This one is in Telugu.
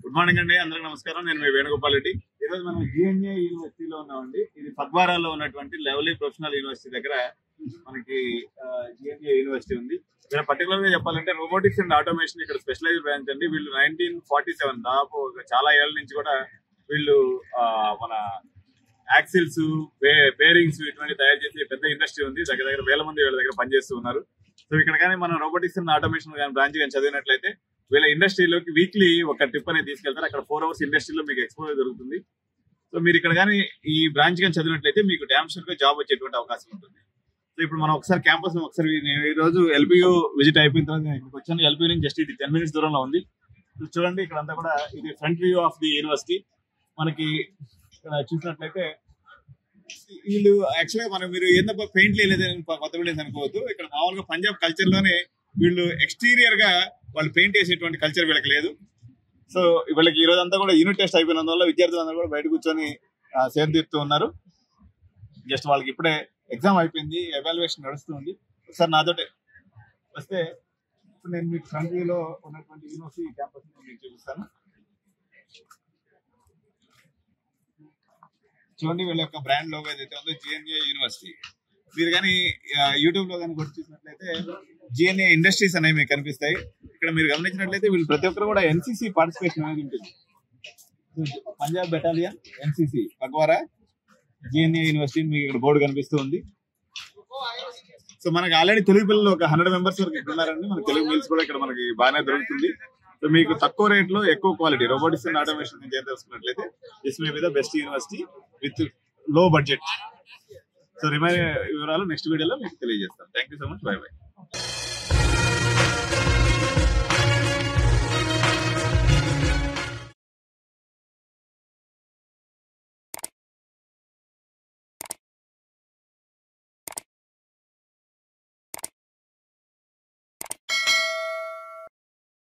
గుడ్ మార్నింగ్ అండి, అందరికి నమస్కారం. నేను మీ వేణుగోపాల్ రెడ్డి. ఈరోజు మనం జిఎన్ఏ యూనివర్సిటీలో ఉన్నామండి. ఇది ఫగ్వారాలో ఉన్నటువంటి లెవలీ ప్రొఫెషనల్ యూనివర్సిటీ దగ్గర మనకి జిఎన్ఏ యూనివర్సిటీ ఉంది. ఇక్కడ పర్టికులర్ గా చెప్పాలంటే రోబోటిక్స్ అండ్ ఆటోమేషన్ ఇక్కడ స్పెషలైజ్ బ్రాంచ్ అండి. వీళ్ళు 1947 దాదాపు చాలా ఏళ్ల నుంచి కూడా వీళ్ళు మన యాక్సిల్స్, బేరింగ్స్ ఇటువంటి తయారు చేసి పెద్ద ఇండస్ట్రీ ఉంది. దగ్గర దగ్గర వేల మంది వీళ్ళ దగ్గర పనిచేస్తూ ఉన్నారు. సో ఇక్కడ కానీ మనం రోబోటిక్స్ అండ్ ఆటోమేషన్ కానీ బ్రాంచ్ కానీ చదివినట్లయితే వీళ్ళ ఇండస్ట్రీలోకి వీక్లీ ఒక ట్రిప్ అనేది తీసుకెళ్తారు. అక్కడ 4 hours ఇండస్ట్రీలో మీకు ఎక్స్పోజర్ జరుగుతుంది. సో మీరు ఇక్కడ కానీ ఈ బ్రాంచ్ కానీ చదివినట్లయితే మీకు డ్యామ్ షూర్ గా జాబ్ వచ్చేటువంటి అవకాశం ఉంటుంది. సో ఇప్పుడు మనం ఒకసారి క్యాంపస్ నేను ఈ రోజు ఎల్బియూ విజిట్ అయిపోయిన తర్వాత ఇక్కడికి వచ్చాను. ఎల్బియూ నుంచి జస్ట్ ఇది 10 minutes దూరంలో ఉంది. చూడండి ఇక్కడ అంతా కూడా ఇది front view of the university. మనకి ఇక్కడ చూసినట్లయితే వీళ్ళు యాక్చువల్గా మీరు ఏందబ్బా పెయింట్లు వేయలేదని కొత్త బిల్డింగ్స్ అనుకోవద్దు. ఇక్కడ మామూలుగా పంజాబ్ కల్చర్ లోనే వీళ్ళు ఎక్స్టీరియర్ గా వాళ్ళు పెయింట్ వేసేటువంటి కల్చర్ వీళ్ళకి లేదు. సో వీళ్ళకి ఈ రోజు అంతా కూడా యూనిట్ టెస్ట్ అయిపోయినందువల్ల విద్యార్థులందరూ కూడా బయట కూర్చొని సేద తీరుతూ ఉన్నారు. జస్ట్ వాళ్ళకి ఇప్పుడే ఎగ్జామ్ అయిపోయింది, ఎవాల్యుయేషన్ నడుస్తుంది. ఒకసారి నాతోటే వస్తే ఇప్పుడు నేను మీకు ఫ్రంట్ వ్యూలో ఉన్నటువంటి యూనివర్సిటీ క్యాంపస్ మీకు చూపిస్తాను. చూడండి వీళ్ళ యొక్క బ్రాండ్ లోగో ఏదైతే ఉందో జిఎన్ఏ యూనివర్సిటీ. మీరు కానీ యూట్యూబ్ లో కానీ కొట్టి చూసినట్లయితే జిఎన్ఏ ఇండస్ట్రీస్ అనేవి మీకు కనిపిస్తాయి. ఇక్కడ మీరు గమనించినట్లయితే వీళ్ళు ప్రతి ఒక్కరు కూడా ఎన్సీసీ పార్టిసిపేషన్ అనేది ఉంటుంది. Punjab battalion NCC Phagwara GNA university మీకు ఇక్కడ బోర్డు కనిపిస్తూ ఉంది. సో మనకి ఆల్రెడీ తెలుగు పిల్లలు ఒక 100 members వరకు ఇక్కడ ఉన్నారండి. మన తెలుగు మీల్స్ కూడా ఇక్కడ మనకి బాగానే దొరుకుతుంది. సో మీకు తక్కువ రేట్ లో ఎక్కువ క్వాలిటీ రోబోటిక్స్ అండ్ ఆటోమేషన్ నుంచి ఏం తెలుసుకున్నట్లయితే this may be the best university with low budget. So remaining వివరాలు నెక్స్ట్ వీడియోలో మీకు తెలియజేస్తాను. Thank you so much. Bye by.